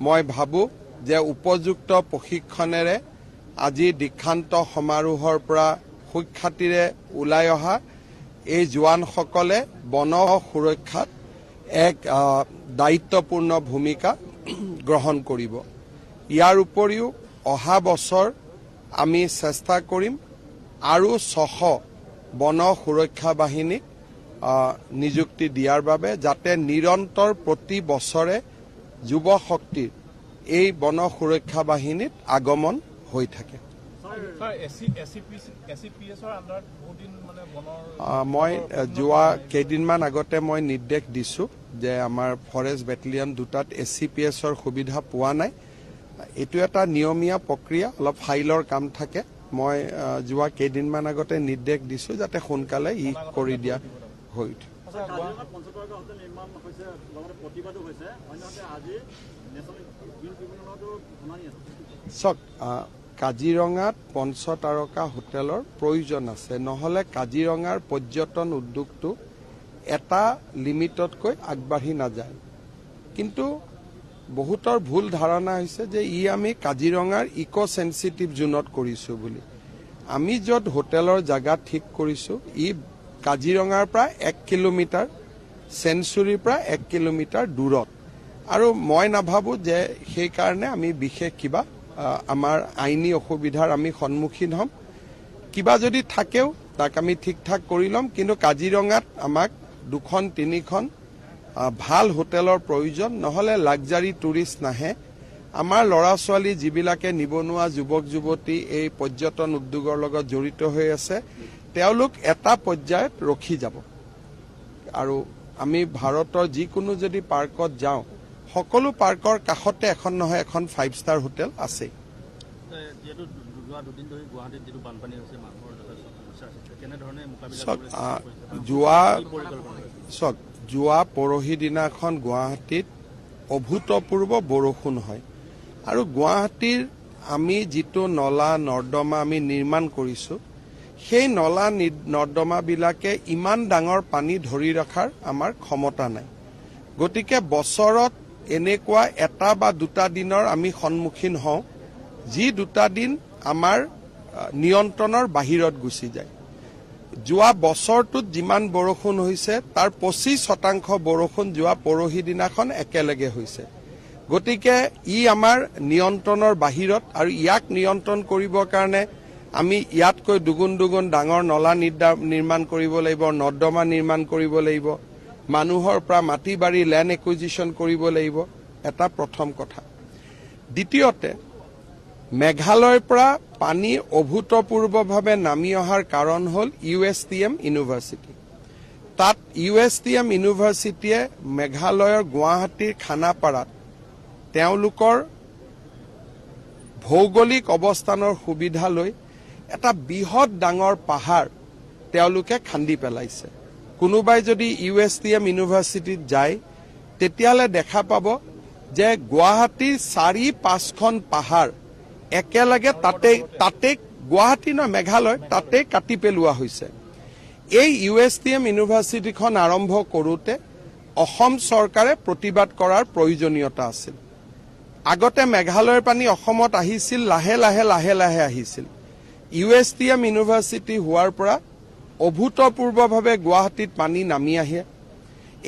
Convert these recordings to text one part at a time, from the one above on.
মই ভাবোঁ যে উপযুক্ত প্ৰশিক্ষণেৰে আজি দীক্ষান্ত সমাৰোহৰ পৰা সুখ্যাতিৰে ওলাই অহা এই জোৱানসকলে বন সুৰক্ষাত এক দায়িত্বপূৰ্ণ ভূমিকা গ্ৰহণ কৰিব। ইয়াৰ উপৰিও অহা বছৰ আমি চেষ্টা কৰিম আৰু 600 বন সুৰক্ষা বাহিনীক নিযুক্তি দিয়াৰ বাবে, যাতে নিৰন্তৰ প্ৰতি বছৰে যুৱ শক্তিৰ এই বন সুৰক্ষা বাহিনীত আগমন হৈ থাকে। মই যোৱা কেইদিনমান আগতে মই নিৰ্দেশ দিছোঁ যে আমাৰ ফৰেষ্ট বেটেলিয়ন দুটাত SCPSৰ সুবিধা পোৱা নাই। এইটো এটা নিয়মীয়া প্ৰক্ৰিয়া, অলপ ফাইলৰ কাম থাকে। মই যোৱা কেইদিনমান আগতে নিৰ্দেশ দিছোঁ যাতে সোনকালে ই কৰি দিয়া হৈ উঠে। চাওক, কাজিৰঙাত পঞ্চতাৰকা হোটেলৰ প্ৰয়োজন আছে, নহ'লে কাজিৰঙাৰ পৰ্যটন উদ্যোগটো এটা লিমিটতকৈ আগবাঢ়ি নাযায়। কিন্তু বহুতৰ ভুল ধাৰণা হৈছে যে আমি কাজিৰঙাৰ ইক' চেনচিটিভ জোনত কৰিছোঁ বুলি। আমি য'ত হোটেলৰ জাগা ঠিক কৰিছোঁ কাজিৰঙাৰ পৰা 1 কিলোমিটাৰ, চেঞ্চুৰীৰ পৰা 1 কিলোমিটাৰ দূৰত। আৰু মই নাভাবোঁ যে সেইকাৰণে আমি বিশেষ কিবা আমাৰ আইনী অসুবিধাৰ আমি সন্মুখীন হ'ম। কিবা যদি থাকেও তাক আমি ঠিক ঠাক কৰি ল'ম। কিন্তু কাজিৰঙাত আমাক 2-3খন ভাল হোটেলৰ প্ৰয়োজন, নহ'লে লাক্সাৰী টুৰিষ্ট নাহে। আমাৰ ল'ৰা ছোৱালী যিবিলাকে নিবনুৱা যুৱক যুৱতী এই পৰ্যটন উদ্যোগৰ লগত জড়িত হৈ আছে, তেওঁলোক এটা পৰ্যায়ত ৰখি যাব। আৰু আমি ভাৰতৰ যিকোনো যদি পাৰ্কত যাওঁ, সকলো পাৰ্কৰ কাষতে এখন নহয় এখন 5-star হোটেল আছে। যোৱা পৰহি দিনাখন গুৱাহাটীত অভূতপূৰ্ব বৰষুণ হয়, আৰু গুৱাহাটীৰ আমি যিটো নলা নৰ্দমা আমি নিৰ্মাণ কৰিছোঁ, সেই নলা নৰ্দমাবিলাকে ইমান ডাঙৰ পানী ধৰি ৰখাৰ আমাৰ ক্ষমতা নাই। গতিকে বছৰত এনেকুৱা এটা বা দুটা দিনৰ আমি সন্মুখীন হওঁ, যি দুটা দিন আমাৰ নিয়ন্ত্ৰণৰ বাহিৰত গুচি যায়। যোৱা বছৰটোত যিমান বৰষুণ হৈছে তাৰ 25% বৰষুণ যোৱা পৰহি দিনাখন একেলগে হৈছে। গতিকে আমাৰ নিয়ন্ত্ৰণৰ বাহিৰত, আৰু ইয়াক নিয়ন্ত্ৰণ কৰিবৰ কাৰণে আমি ইয়াতকৈ দুগুণ ডাঙৰ নলা নিৰ্মাণ কৰিব লাগিব, নৰ্দমা নিৰ্মাণ কৰিব লাগিব, মানুহৰ পৰা মাটি বাৰী লেণ্ড একুইজিশ্যন কৰিব লাগিব। এটা প্ৰথম কথা। দ্বিতীয়তে, মেঘালয়ৰ পৰা পানী অভূতপূৰ্বভাৱে নামি অহাৰ কাৰণ হ'ল USTM ইউনিভাৰ্চিটি। তাত USTM ইউনিভাৰ্চিটিয়ে মেঘালয়ৰ গুৱাহাটীৰ খানাপাৰাত তেওঁলোকৰ ভৌগোলিক অৱস্থানৰ সুবিধা লৈ এটা বৃহৎ ডাঙৰ পাহাৰ তেওঁলোকে খান্দি পেলাইছে। কোনোবাই যদি USTM ইউনিভাৰ্চিটিত যায়, তেতিয়াহ'লে দেখা পাব যে গুৱাহাটীৰ 4-5খন পাহাৰ একেলগে তাতে গুৱাহাটী নহয়, মেঘালয় তাতে কাটি পেলোৱা হৈছে। এই USTM ইউনিভাৰ্চিটিখন আৰম্ভ কৰোঁতে অসম চৰকাৰে প্ৰতিবাদ কৰাৰ প্ৰয়োজনীয়তা আছিল। আগতে মেঘালয়ৰ পানী অসমত আহিছিল, লাহে লাহে আহিছিল। USTM ইউনিভাৰ্চিটি হোৱাৰ পৰা অভূতপূৰ্বভাৱে গুৱাহাটীত পানী নামি আহে।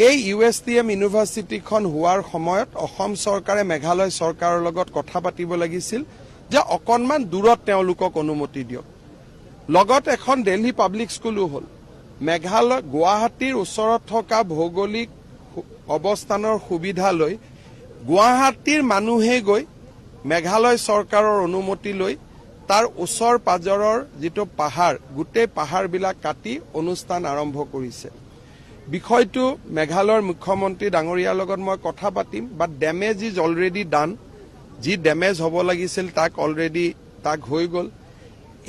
এই USTM ইউনিভাৰ্চিটিখন হোৱাৰ সময়ত অসম চৰকাৰে মেঘালয় চৰকাৰৰ লগত কথা পাতিব লাগিছিল যে অকণমান দূৰত তেওঁলোকক অনুমতি দিয়ক। লগত এখন দিল্লী পাব্লিক স্কুলো হ'ল। মেঘালয় গুৱাহাটীৰ ওচৰত থকা ভৌগোলিক অৱস্থানৰ সুবিধা লৈ গুৱাহাটীৰ মানুহে গৈ মেঘালয় চৰকাৰৰ অনুমতি লৈ তাৰ ওচৰ পাজৰৰ যিটো পাহাৰ, গোটেই পাহাৰবিলাক কাটি অনুষ্ঠান আৰম্ভ কৰিছে। বিষয়টো মেঘালয়ৰ মুখ্যমন্ত্ৰী ডাঙৰীয়াৰ লগত মই কথা পাতিম, বাট ডেমেজ ইজ অলৰেডি ডান। যি ডেমেজ হ'ব লাগিছিল তাক হৈ গ'ল।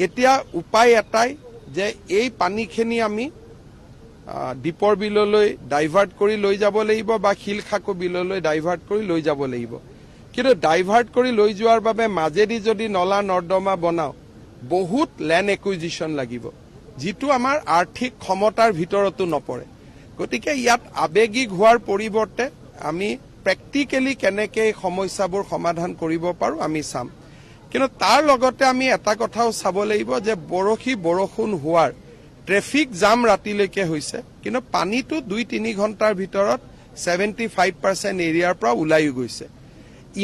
এতিয়া উপায় এটাই যে এই পানীখিনি আমি দীপৰ বিললৈ ডাইভাৰ্ট কৰি লৈ যাব লাগিব বা শিলখাকু বিললৈ ডাইভাৰ্ট কৰি লৈ যাব লাগিব। কিন্তু ডাইভাৰ্ট কৰি লৈ যোৱাৰ বাবে মাজেদি যদি নলা নৰ্দমা বনাওঁ, বহুত লেণ্ড একুইজিশ্যন লাগিব, যিটো আমাৰ আৰ্থিক ক্ষমতাৰ ভিতৰতো নপৰে। গতিকে ইয়াত আৱেগিক হোৱাৰ পৰিৱৰ্তে আমি প্ৰেক্টিকেলি কেনেকৈ এই সমস্যাবোৰ সমাধান কৰিব পাৰোঁ আমি চাম। কিন্তু তাৰ লগতে আমি এটা কথাও চাব লাগিব যে বৰষুণ হোৱাৰ ট্ৰেফিক জাম ৰাতিলৈকে হৈছে, কিন্তু পানীটো 2-3 ঘণ্টাৰ ভিতৰত 75% এৰিয়াৰ পৰা ওলাইও গৈছে।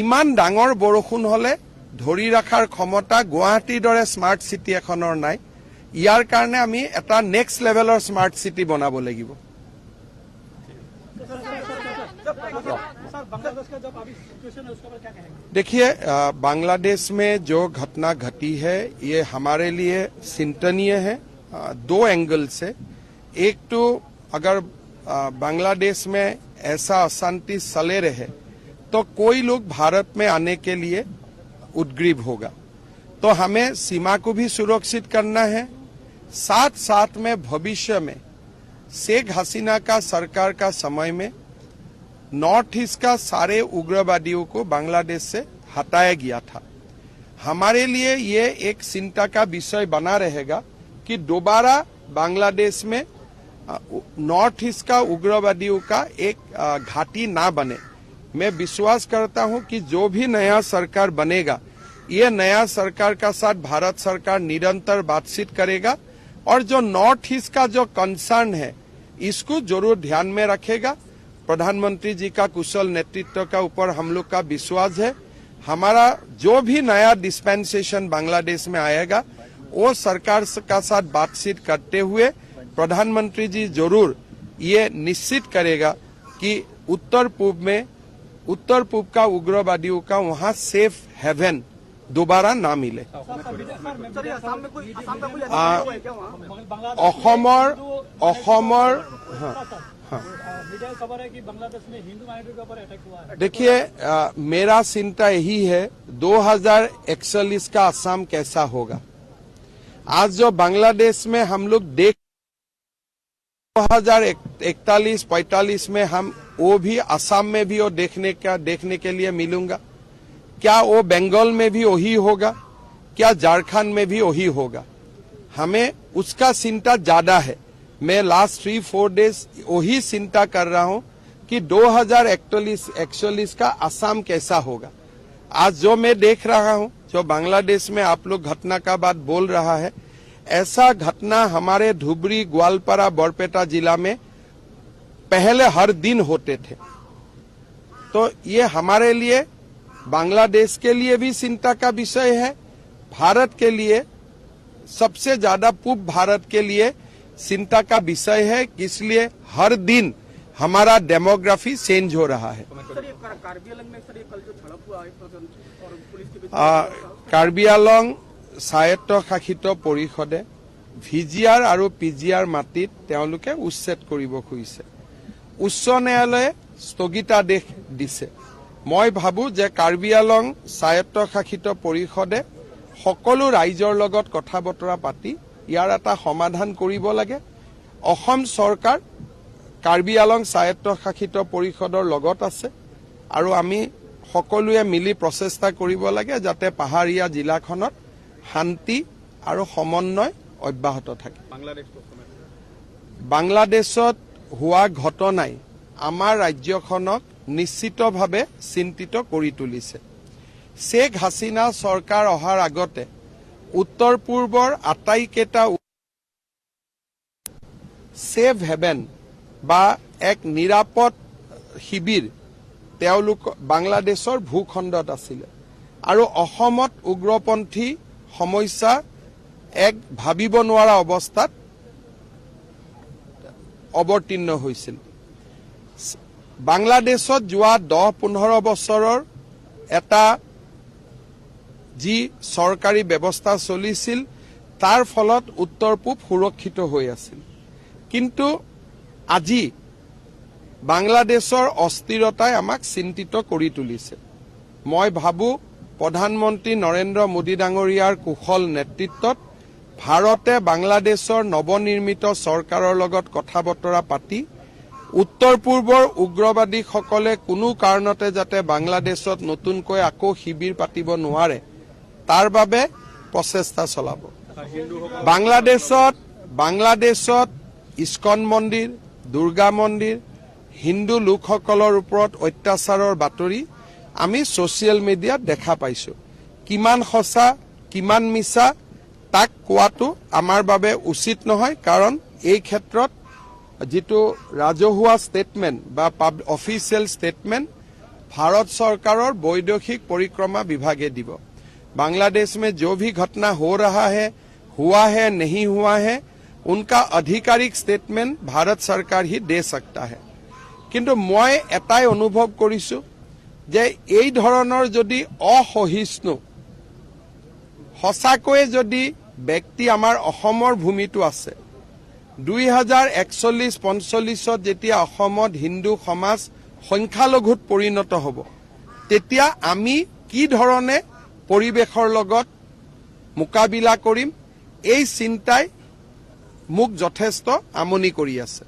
ইমান ডাঙৰ বৰষুণ হলে ধৰি ৰখাৰ ক্ষমতা গুৱাহাটীৰ দৰে স্মাৰ্ট চিটি এখনৰ নাই। ইয়াৰ কাৰণে আমি এটা নেক্সট লেভেলৰ স্মাৰ্ট চিটি বনাব লাগিব। देखिए, बांग्लादेश में जो घटना घटी है ये हमारे लिए चिंतनीय है 2 एंगल से। एक तो अगर बांग्लादेश में ऐसा अशांति चले रहे तो कोई लोग भारत में आने के लिए उद्ग्रीव होगा, तो हमें सीमा को भी सुरक्षित करना है। साथ साथ में भविष्य में शेख हसीना का सरकार का समय में नॉर्थ ईस्ट का सारे उग्रवादियों को बांग्लादेश से हटाया गया था। हमारे लिए ये एक चिंता का विषय बना रहेगा कि दोबारा बांग्लादेश में नॉर्थ ईस्ट का उग्रवादियों का एक घाटी ना बने। मैं विश्वास करता हूं कि जो भी नया सरकार बनेगा, ये नया सरकार का साथ भारत सरकार निरंतर बातचीत करेगा और जो नॉर्थ ईस्ट का जो कंसर्न है इसको जरूर ध्यान में रखेगा। प्रधानमंत्री जी का कुशल नेतृत्व का ऊपर हम लोग का विश्वास है। हमारा जो भी नया डिस्पेंसेशन बांग्लादेश में आएगा वो सरकार का साथ बातचीत करते हुए प्रधानमंत्री जी जरूर ये निश्चित करेगा कि उत्तर पूर्व का उग्रवादियों का वहां सेफ हेवन दोबारा ना मिले। देखिए, मेरा चिंता यही है 2041 का असम कैसा होगा। आज जो बांग्लादेश में हम लोग 2041-45 में हम वो भी असम में भी वो देखने के लिए मिलूंगा। क्या वो बंगाल में भी वही होगा, क्या झारखंड में भी वही होगा? हमें उसका चिंता ज्यादा है। मैं लास्ट 3-4 डेज वही चिंता कर रहा हूं कि 2041 का असम कैसा होगा। आज जो मैं देख रहा हूं, जो बांग्लादेश में आप लोग घटना का बात बोल रहा है, ऐसा घटना हमारे धुबरी, ग्वालपारा, बरपेटा जिला में पहले हर दिन होते थे। तो ये हमारे लिए, बांग्लादेश के लिए भी चिंता का विषय है, भारत के लिए, सबसे ज्यादा पूर्व भारत के लिए चिंता का विषय है। इसलिए हर दिन हमारा डेमोग्राफी चेंज हो रहा है। कार्बी आंलং স্বায়ত্তশাসিত পৰিষদে ভিজিআৰ আৰু পিজিআৰ মাটিত তেওঁলোকে উচ্ছেদ কৰিব খুজিছে। উচ্চ ন্যায়ালয়ে স্থগিতাদেশ দিছে। মই ভাবো যে কাৰ্বি আংলং স্বায়ত্তশাসিত পৰিষদে সকলো ৰাইজৰ লগত কথা বতৰা পাতি ইয়াৰ এটা সমাধান কৰিব লাগে। অসম চৰকাৰ কাৰ্বি আংলং স্বায়ত্তশাসিত পৰিষদৰ লগত আছে আৰু আমি সকলোৱে মিলি প্ৰচেষ্টা কৰিব লাগে যাতে পাহাৰীয়া জিলাখনত শান্তি আৰু সমন্বয় অব্যাহত থাকে। বাংলাদেশত হোৱা ঘটনাই আমাৰ ৰাজ্যখনক নিশ্চিতভাৱে চিন্তিত কৰি তুলিছে। শেখ হাছিনা চৰকাৰ অহাৰ আগতে উত্তৰ পূৰ্বৰ আটাইকেইটা সেফ হেভেন বা এক নিৰাপদ শিবিৰ তেওঁলোক বাংলাদেশৰ ভূখণ্ডত আছিলে আৰু অসমত উগ্ৰপন্থী সমস্যা এক ভাবিব নোৱাৰা অৱস্থাত অৱতীৰ্ণ হৈছিল। বাংলাদেশত যোৱা 10-15 বছৰৰ এটা যি চৰকাৰী ব্যৱস্থা চলিছিল তাৰ ফলত উত্তৰ পূব সুৰক্ষিত হৈ আছিল। কিন্তু আজি বাংলাদেশৰ অস্থিৰতাই আমাক চিন্তিত কৰি তুলিছে। মই ভাবো প্ৰধানমন্ত্ৰী নৰেন্দ্ৰ মোদী ডাঙৰীয়াৰ কুশল নেতৃত্বত ভাৰতে বাংলাদেশৰ নৱনিৰ্মিত চৰকাৰৰ লগত কথা বতৰা পাতি উত্তৰ পূৰ্বৰ উগ্ৰবাদীসকলে কোনো কাৰণতে যাতে বাংলাদেশত নতুনকৈ আকৌ শিবিৰ পাতিব নোৱাৰে তাৰ বাবে প্ৰচেষ্টা চলাব। বাংলাদেশত ইস্কন মন্দিৰ, দুৰ্গা মন্দিৰ, হিন্দু লোকসকলৰ ওপৰত অত্যাচাৰৰ বাতৰি আমি ছ'চিয়েল মিডিয়াত দেখা পাইছোঁ। কিমান সঁচা কিমান মিছা তাক কোৱাটো আমাৰ বাবে উচিত নহয়, কাৰণ এই ক্ষেত্ৰত যিটো ৰাজহুৱা ষ্টেটমেণ্ট বা অফিচিয়েল ষ্টেটমেণ্ট भारत सरकारों वैदेशिक परिक्रमा विभागे দিব। बांग्लादेश में जो भी घटना हो रहा है, हुआ है, नहीं हुआ है, उनका आधिकारिक स्टेटमेंट भारत सरकार ही दे सकता है। किंतु मैं एटाई अनुभव करिछु जे এই ধৰণৰ যদি অসহিষ্ণু সঁচাকৈয়ে যদি ব্যক্তি আমাৰ অসমৰ ভূমিটো আছে, 2041-45 যেতিয়া অসমত হিন্দু সমাজ সংখ্যালঘুত পৰিণত হ'ব, তেতিয়া আমি কি ধৰণে পৰিৱেশৰ লগত মোকাবিলা কৰিম, এই চিন্তাই মোক যথেষ্ট আমনি কৰি আছে।